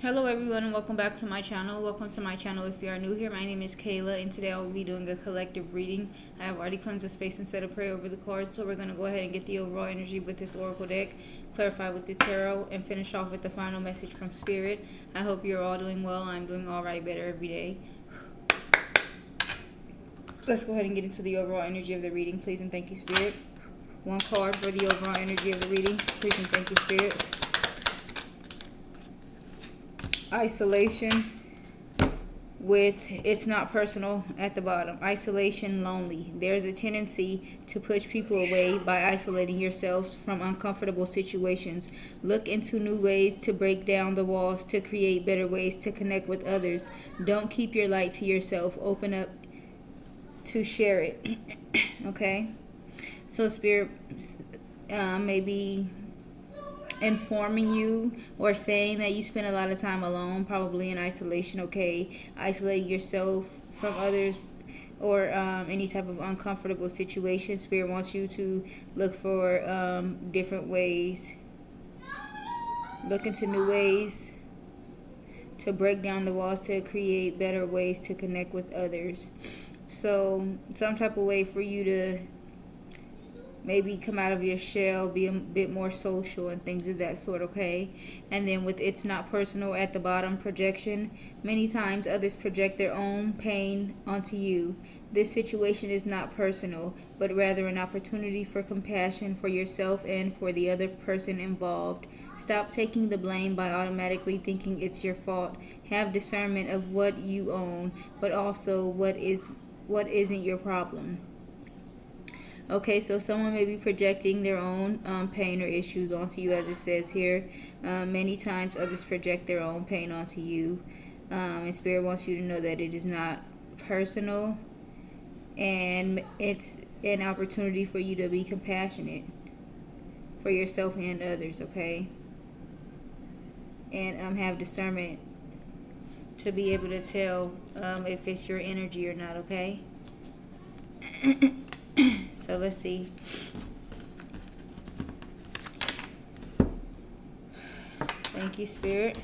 Hello everyone and welcome back to my channel. Welcome to my channel if you are new here. My name is Kayla and today I will be doing a collective reading. I have already cleansed the space and said a prayer over the cards, so we're going to go ahead and get the overall energy with this oracle deck, clarify with the tarot, and finish off with the final message from Spirit. I hope you're all doing well. I'm doing alright, better every day. Let's go ahead and get into the overall energy of the reading, please and thank you, Spirit. One card for the overall energy of the reading, please and thank you, Spirit. Isolation with it's not personal at the bottom. Isolation, lonely. There's a tendency to push people away by isolating yourselves from uncomfortable situations. Look into new ways to break down the walls, to create better ways to connect with others. Don't keep your light to yourself. Open up to share it. Okay? So Spirit maybe informing you or saying that you spend a lot of time alone, probably in isolation. Okay, isolate yourself from others or any type of uncomfortable situation. Spirit wants you to look for different ways, look into new ways to break down the walls, to create better ways to connect with others. So some type of way for you to maybe come out of your shell, be a bit more social and things of that sort, okay? And then with it's not personal at the bottom, projection. Many times others project their own pain onto you. This situation is not personal, but rather an opportunity for compassion for yourself and for the other person involved. Stop taking the blame by automatically thinking it's your fault. Have discernment of what you own, but also what isn't your problem. Okay, so someone may be projecting their own pain or issues onto you, as it says here. Many times others project their own pain onto you. And Spirit wants you to know that it is not personal. And it's an opportunity for you to be compassionate for yourself and others, okay? And have discernment to be able to tell if it's your energy or not, okay? So let's see. Thank you, Spirit.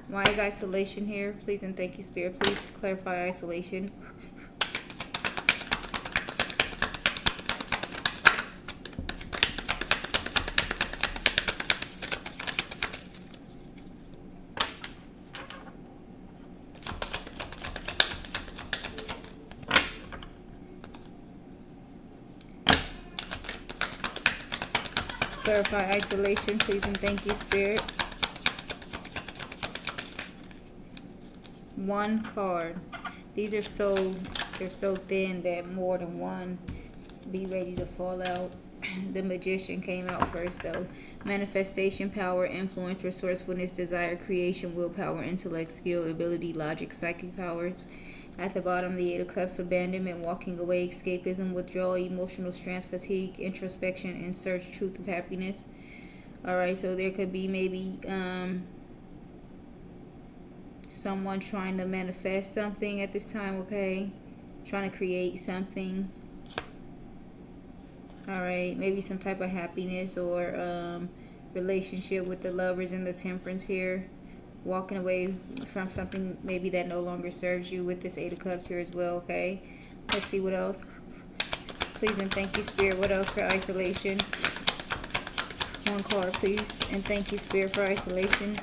Why is isolation here? Please and thank you, Spirit. Please clarify isolation. Clarify isolation, please and thank you, Spirit. One card. These are they're so thin that more than one be ready to fall out. The Magician came out first though. Manifestation, power, influence, resourcefulness, desire, creation, willpower, intellect, skill, ability, logic, psychic powers. At the bottom, the Eight of Cups, abandonment, walking away, escapism, withdrawal, emotional strength, fatigue, introspection, and search, truth of happiness. Alright, so there could be maybe someone trying to manifest something at this time, okay? Trying to create something. Alright, maybe some type of happiness or relationship with the Lovers and the Temperance here. Walking away from something maybe that no longer serves you with this Eight of Cups here as well, okay? Let's see what else. Please and thank you, Spirit. What else for isolation? One card, please. And thank you, Spirit, for isolation.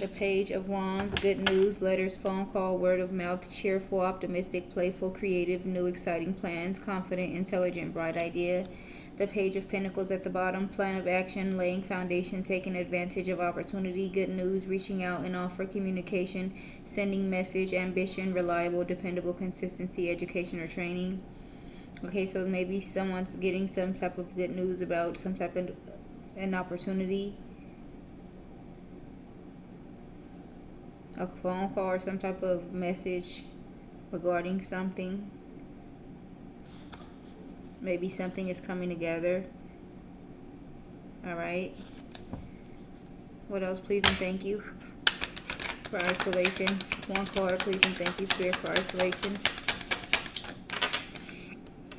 The Page of Wands, good news, letters, phone call, word of mouth, cheerful, optimistic, playful, creative, new, exciting plans, confident, intelligent, bright idea. The Page of Pentacles at the bottom, plan of action, laying foundation, taking advantage of opportunity, good news, reaching out and offer, communication, sending message, ambition, reliable, dependable, consistency, education or training. Okay, so maybe someone's getting some type of good news about some type of an opportunity, a phone call or some type of message regarding something. Maybe something is coming together. Alright. What else, please and thank you for isolation. One card, please and thank you, Spirit, for isolation.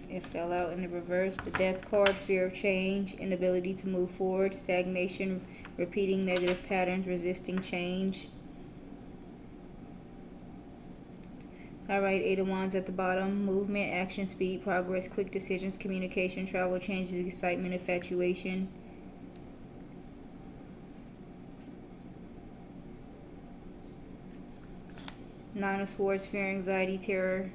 It fell out in the reverse. The Death card, fear of change, inability to move forward, stagnation, repeating negative patterns, resisting change. Alright, Eight of Wands at the bottom. Movement, action, speed, progress, quick decisions, communication, travel, changes, excitement, infatuation. Nine of Swords, fear, anxiety, terror,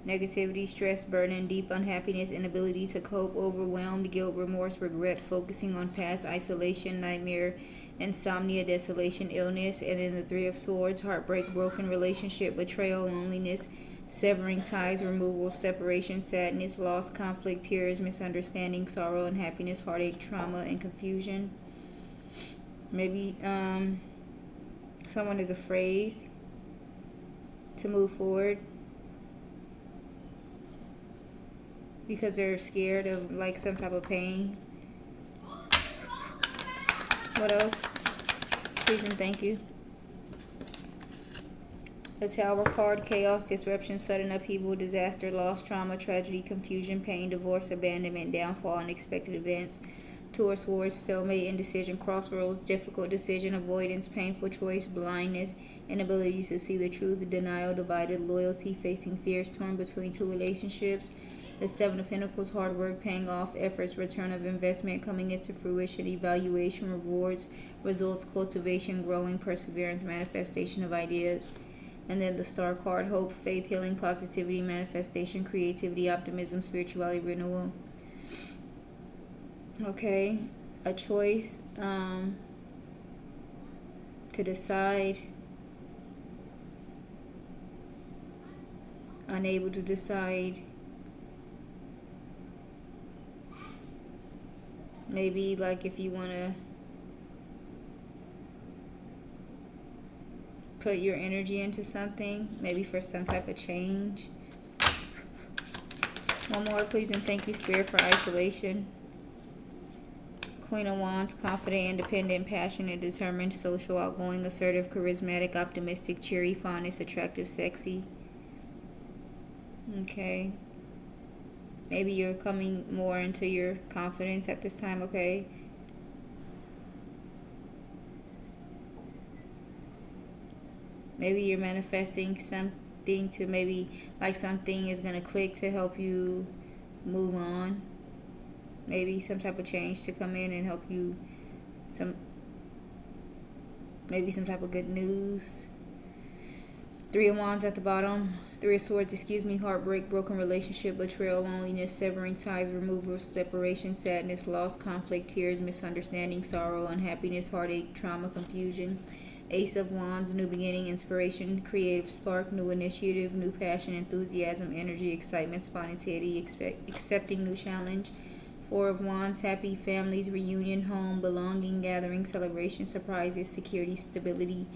negativity, stress, burden, deep unhappiness, inability to cope, overwhelmed, guilt, remorse, regret, focusing on past, isolation, nightmare, insomnia, desolation, illness. And then the Three of Swords, heartbreak, broken relationship, betrayal, loneliness, severing ties, removal, separation, sadness, loss, conflict, tears, misunderstanding, sorrow, unhappiness, heartache, trauma, and confusion. Maybe someone is afraid to move forward because they're scared of like some type of pain. What else? Please and thank you. The Tower card, chaos, disruption, sudden upheaval, disaster, loss, trauma, tragedy, confusion, pain, divorce, abandonment, downfall, unexpected events. Two of Swords, stalemate, indecision, crossroads, difficult decision, avoidance, painful choice, blindness, inability to see the truth, denial, divided loyalty, facing fears, torn between two relationships. The Seven of Pentacles, hard work, paying off, efforts, return of investment, coming into fruition, evaluation, rewards, results, cultivation, growing, perseverance, manifestation of ideas. And then the Star card, hope, faith, healing, positivity, manifestation, creativity, optimism, spirituality, renewal. Okay, a choice to decide, unable to decide. Maybe like if you want to put your energy into something, maybe for some type of change. One more, please, and thank you, Spirit, for isolation. Queen of Wands, confident, independent, passionate, determined, social, outgoing, assertive, charismatic, optimistic, cheery, fondness, attractive, sexy. Okay. Maybe you're coming more into your confidence at this time, okay? Maybe you're manifesting something to maybe, like something is going to click to help you move on. Maybe some type of change to come in and help you, maybe some type of good news. Three of Wands at the bottom. Three of Swords, heartbreak, broken relationship, betrayal, loneliness, severing ties, removal, separation, sadness, loss, conflict, tears, misunderstanding, sorrow, unhappiness, heartache, trauma, confusion. Ace of Wands, new beginning, inspiration, creative spark, new initiative, new passion, enthusiasm, energy, excitement, spontaneity, accepting new challenge. Four of Wands, happy families, reunion, home, belonging, gathering, celebration, surprises, security, stability,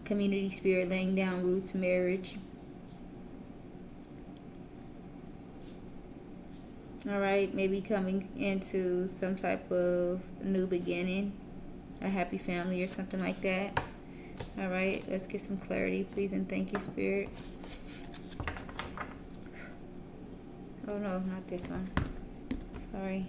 community spirit, laying down roots, marriage. Alright, maybe coming into some type of new beginning, a happy family or something like that. Alright, let's get some clarity, please, and thank you, Spirit. Oh no, not this one. Sorry.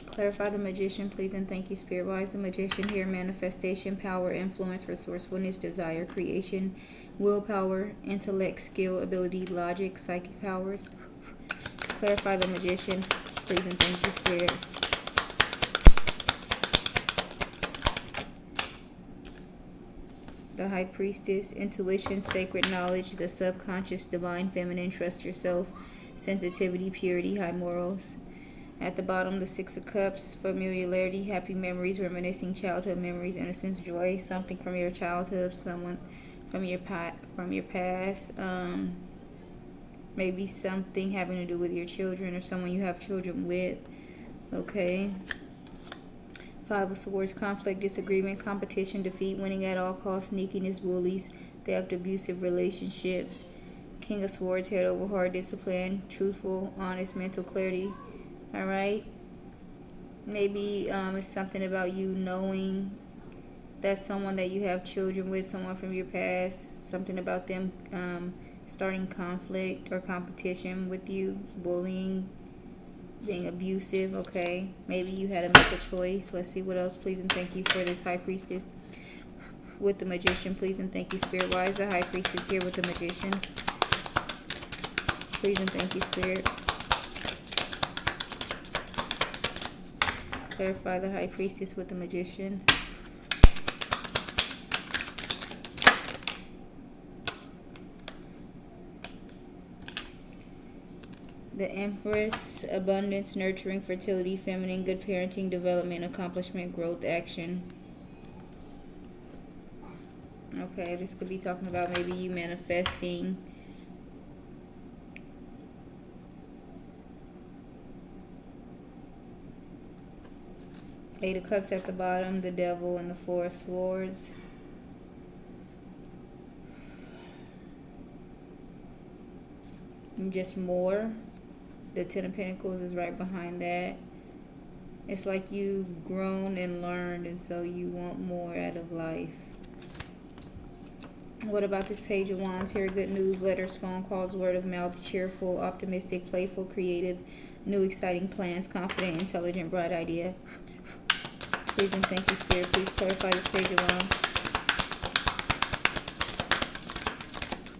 Clarify the Magician, please, and thank you, Spirit. Why is the Magician here? Manifestation, power, influence, resourcefulness, desire, creation, willpower, intellect, skill, ability, logic, psychic powers. Clarify the Magician, please, and thank you, Spirit. The High Priestess, intuition, sacred knowledge, the subconscious, divine, feminine, trust yourself, sensitivity, purity, high morals. At the bottom, the Six of Cups, familiarity, happy memories, reminiscing childhood memories, innocence, joy, something from your childhood, someone from your past, maybe something having to do with your children or someone you have children with. Okay. Five of Swords, conflict, disagreement, competition, defeat, winning at all costs, sneakiness, bullies, theft, abusive relationships. King of Swords, head over heart, discipline, truthful, honest, mental clarity. Alright? Maybe it's something about you knowing that someone that you have children with, someone from your past, something about them starting conflict or competition with you, bullying, being abusive, okay? Maybe you had to make a choice. Let's see what else. Please and thank you for this High Priestess with the Magician. Please and thank you, Spirit. Why is the High Priestess here with the Magician? Please and thank you, Spirit. Clarify the High Priestess with the Magician. The Empress, abundance, nurturing, fertility, feminine, good parenting, development, accomplishment, growth, action. Okay, this could be talking about maybe you manifesting Eight of Cups at the bottom, the Devil, and the Four of Swords. Just more. The Ten of Pentacles is right behind that. It's like you've grown and learned, and so you want more out of life. What about this Page of Wands here? Good news, letters, phone calls, word of mouth, cheerful, optimistic, playful, creative, new, exciting plans, confident, intelligent, bright idea. Please and thank you, Spirit. Please clarify this Page of Wands.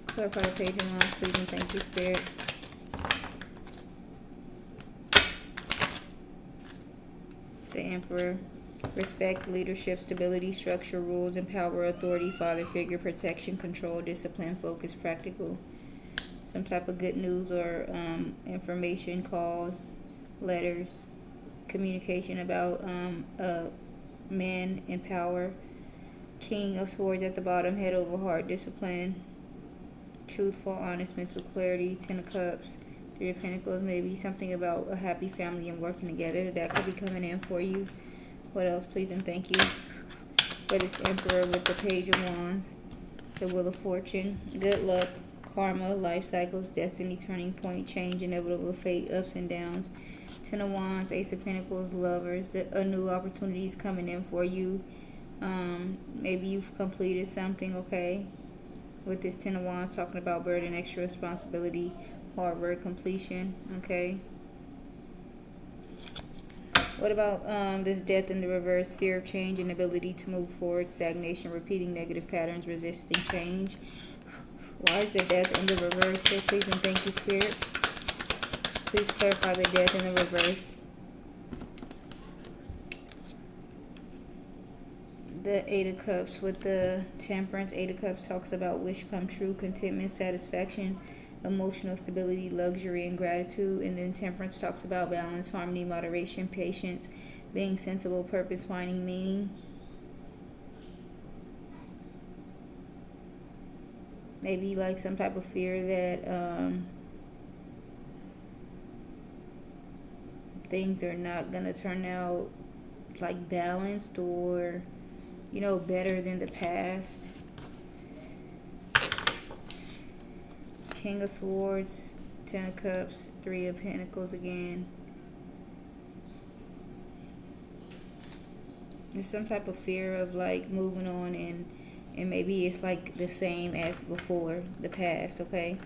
Clarify the Page of Wands, please and thank you, Spirit. The Emperor. Respect, leadership, stability, structure, rules, and power, authority, father figure, protection, control, discipline, focus, practical. Some type of good news or information, calls, letters, communication about men in power. King of Swords at the bottom, head over heart, discipline, truthful, honest, mental clarity. Ten of Cups, Three of Pentacles, maybe something about a happy family and working together. That could be coming in for you. What else, please and thank you for this Emperor with the Page of Wands, the Wheel of Fortune, good luck, karma, life cycles, destiny, turning point, change, inevitable fate, ups and downs. Ten of Wands, Ace of Pentacles, lovers, a new opportunities coming in for you. Maybe you've completed something, okay? With this Ten of Wands, talking about burden, extra responsibility, hard work, completion, okay? What about this Death in the reverse, fear of change, inability to move forward, stagnation, repeating negative patterns, resisting change? Why is the Death in the reverse here? Please and thank you, Spirit. Please clarify the Death in the reverse. The Eight of Cups with the Temperance. Eight of Cups talks about wish come true, contentment, satisfaction, emotional stability, luxury, and gratitude. And then Temperance talks about balance, harmony, moderation, patience, being sensible, purpose, finding meaning. Maybe like some type of fear that things are not going to turn out like balanced or, you know, better than the past. King of Swords, Ten of Cups, Three of Pentacles again. There's some type of fear of like moving on and maybe it's like the same as before, the past, okay?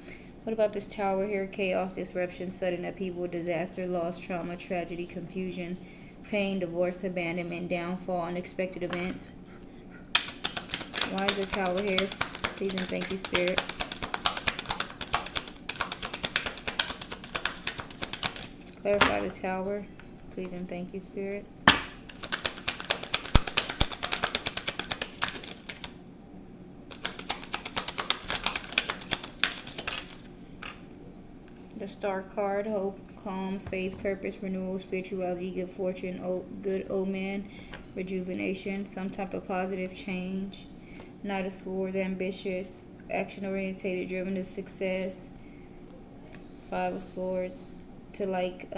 What about this Tower here? Chaos, disruption, sudden upheaval, disaster, loss, trauma, tragedy, confusion, pain, divorce, abandonment, downfall, unexpected events. Why is the Tower here? Please and thank you, Spirit. Clarify the Tower. Please and thank you, Spirit. The Star card, hope, calm, faith, purpose, renewal, spirituality, good fortune, good omen, rejuvenation, some type of positive change. Knight of Swords, ambitious, action-orientated, driven to success. Five of Swords, to like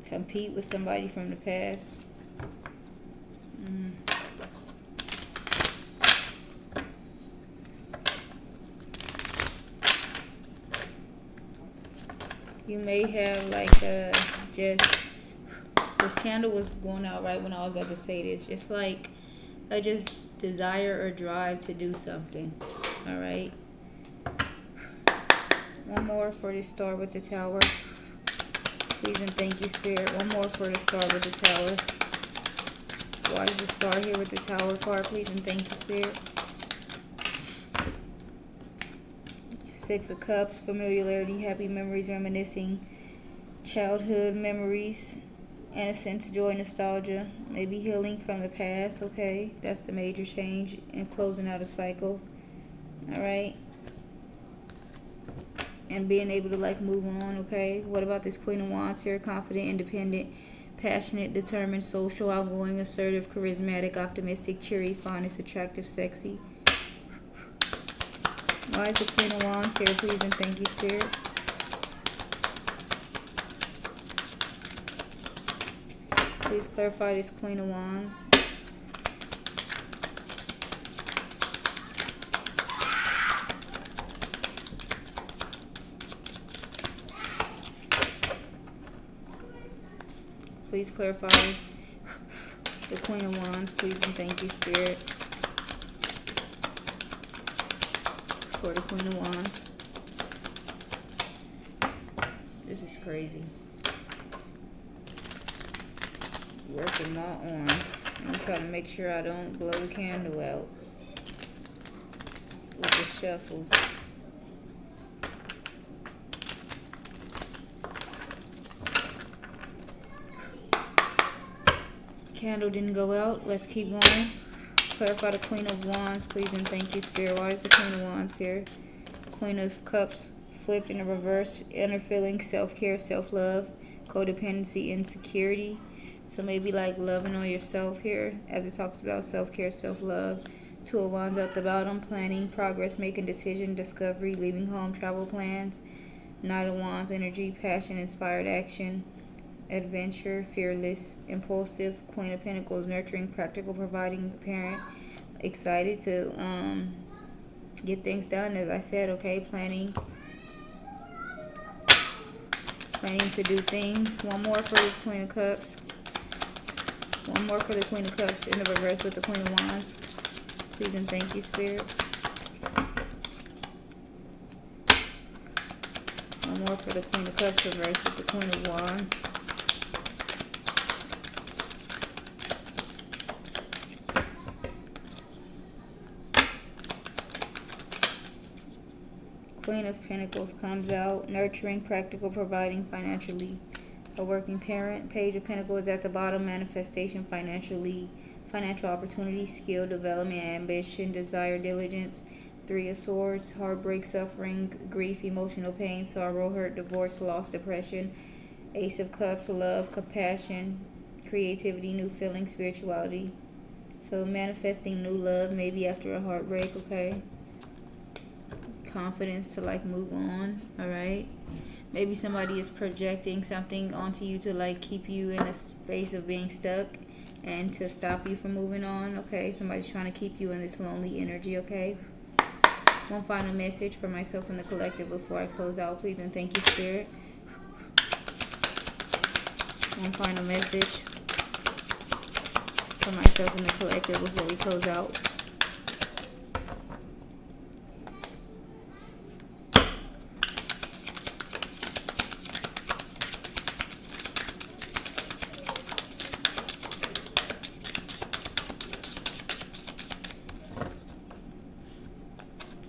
compete with somebody from the past. You may have like just this candle was going out right when I was about to say this, just like a just desire or drive to do something. All right, one more for this Star with the Tower. Please and thank you, Spirit. One more for the star with the tower. Why is the star here with the tower card? Please and thank you, Spirit. Six of Cups, familiarity, happy memories, reminiscing, childhood memories, innocence, joy, nostalgia, maybe healing from the past. Okay, that's the major change, and closing out a cycle. All right, and being able to like move on. Okay, what about this Queen of Wands here? Confident, independent, passionate, determined, social, outgoing, assertive, charismatic, optimistic, cheery, fondest, attractive, sexy. Why is the Queen of Wands here? Please and thank you, Spirit. Please clarify this Queen of Wands. Please clarify the Queen of Wands, please and thank you, Spirit. For the Queen of Wands. This is crazy. Working my arms. I'm trying to make sure I don't blow the candle out with the shuffles. Candle didn't go out. Let's keep going. Clarify the Queen of Wands, please and thank you, Spirit. Why is the Queen of Wands here? Queen of Cups flipped in the reverse. Inner feeling, self-care, self-love, codependency, insecurity. So maybe like loving on yourself here, as it talks about self-care, self-love. Two of Wands at the bottom, planning, progress, making decision, discovery, leaving home, travel plans. Knight of Wands, energy, passion, inspired action, adventure, fearless, impulsive. Queen of Pentacles, nurturing, practical, providing, parent, excited to get things done, as I said. Okay, planning to do things. One more for this Queen of Cups. One more for the Queen of Cups in the reverse with the Queen of Wands, please and thank you, Spirit. One more for the Queen of Cups reverse with the Queen of Wands. Queen of Pentacles comes out, nurturing, practical, providing, financially, a working parent. Page of Pentacles at the bottom, manifestation, financial opportunity, skill, development, ambition, desire, diligence. Three of Swords, heartbreak, suffering, grief, emotional pain, sorrow, hurt, divorce, loss, depression. Ace of Cups, love, compassion, creativity, new feelings, spirituality. So manifesting new love, maybe after a heartbreak, okay? Confidence to like move on. All right, maybe somebody is projecting something onto you to like keep you in a space of being stuck and to stop you from moving on. Okay, somebody's trying to keep you in this lonely energy. Okay, one final message for myself and the collective before I close out, please and thank you, Spirit. One final message for myself and the collective before we close out.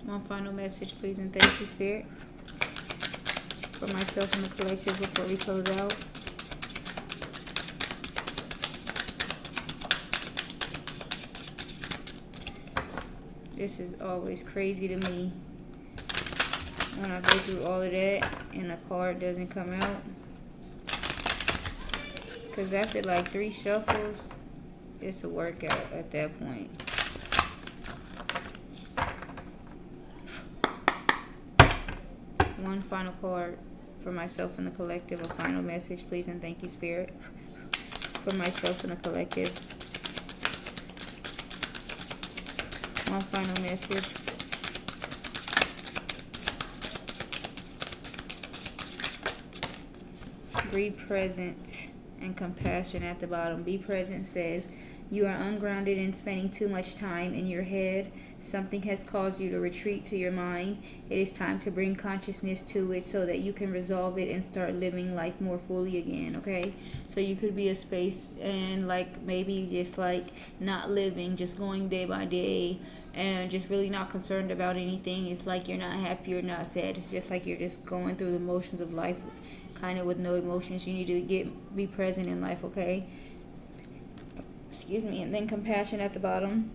One final message, please and thank you, Spirit, for myself and the collective before we close out. This is always crazy to me when I go through all of that and a card doesn't come out. Because after like 3 shuffles, it's a workout at that point. One final card for myself and the collective. A final message, please and thank you, Spirit, for myself and the collective. One final message. Be present. And compassion at the bottom. Be present says you are ungrounded and spending too much time in your head. Something has caused you to retreat to your mind. It is time to bring consciousness to it so that you can resolve it and start living life more fully again. Okay, so you could be a space and like maybe just like not living, just going day by day and just really not concerned about anything. It's like you're not happy or not sad. It's just like you're just going through the motions of life kind of with no emotions. You need to be present in life, okay? Excuse me. And then compassion at the bottom.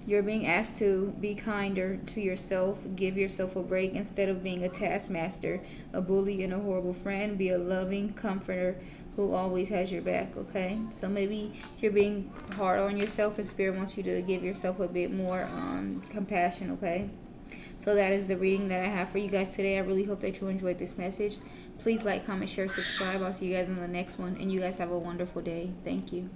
You're being asked to be kinder to yourself. Give yourself a break instead of being a taskmaster, a bully, and a horrible friend. Be a loving comforter who always has your back, okay? So maybe you're being hard on yourself and Spirit wants you to give yourself a bit more compassion, okay? So that is the reading that I have for you guys today. I really hope that you enjoyed this message. Please like, comment, share, subscribe. I'll see you guys in the next one. And you guys have a wonderful day. Thank you.